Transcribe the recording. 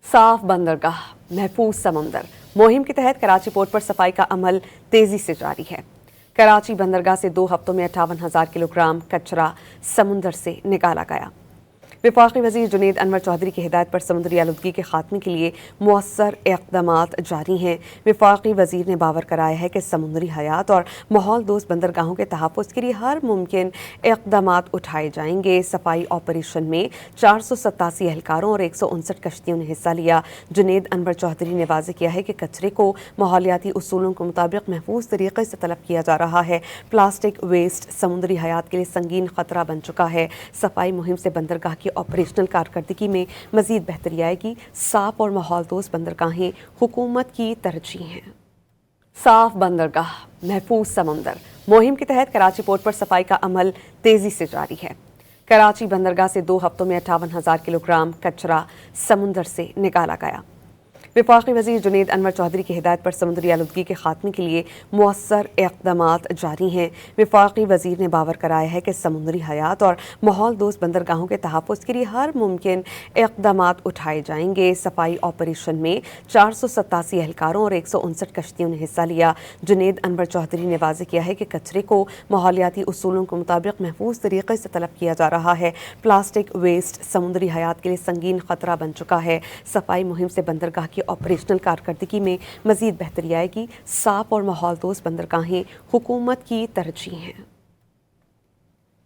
साफ बंदरगाह महफूज समंदर मुहिम के तहत कराची पोर्ट पर सफाई का अमल तेजी से जारी है। कराची बंदरगाह से 2 हफ्तों में 58,000 किलोग्राम कचरा समुंदर से निकाला गया। वफाकी वज़ीर जुनैद अनवर चौधरी की हिदायत पर समुद्री आलूदगी के खात्मे के लिए मुअस्सर इक़दामात जारी हैं। वफाकी वज़ीर ने बावर कराया है कि समुद्री हयात और माहौल दोस्त बंदरगाहों के तहफ़्फ़ुज़ के लिए हर मुमकिन इक़दामात उठाए जाएंगे। सफाई ऑपरेशन में 487 एहलकारों और 159 कश्तियों ने हिस्सा लिया। जुनैद अनवर चौधरी ने वाज़ेह किया है कि कचरे को माहौलियाती उसूलों के मुताबिक महफूज तरीके से तलब किया जा रहा है। प्लास्टिक वेस्ट समुद्री हयात के लिए संगीन खतरा बन चुका है। सफाई मुहिम से बंदरगाह की ऑपरेशनल कारकर्दगी में मजीद बेहतरी आएगी। साफ और माहौल दोस्त बंदरगाहें हुकूमत की तरजीह हैं। साफ बंदरगाह महफूज समंदर मुहिम के तहत कराची पोर्ट पर सफाई का अमल तेजी से जारी है। कराची बंदरगाह से 2 हफ्तों में 58,000 किलोग्राम कचरा समुंदर से निकाला गया। वफाकी वज़ीर जुनैद अनवर चौधरी की हिदायत पर समुद्री आलूदगी के खात्मे के लिए मुअस्सर इक़दामात जारी हैं। वफाकी वज़ीर ने बावर कराया है कि समुद्री हयात और माहौल दोस्त बंदरगाहों के तहफ़्फ़ुज़ के लिए हर मुमकिन इक़दामात उठाए जाएंगे। सफाई ऑपरेशन में 487 एहलकारों और 159 कश्तियों ने हिस्सा लिया। जुनैद अनवर चौधरी ने वाज़ेह किया है कि कचरे को माहौलियाती उसूलों के मुताबिक महफूज तरीके से तलब किया जा रहा है। प्लास्टिक वेस्ट समुद्री हयात के लिए संगीन खतरा बन चुका है। सफाई मुहिम से बंदरगाह की ऑपरेशनल कारकर्दगी में मजीद बेहतरी आएगी। साफ और माहौल दोस्त बंदरगाहें हुकूमत की तरजीह हैं।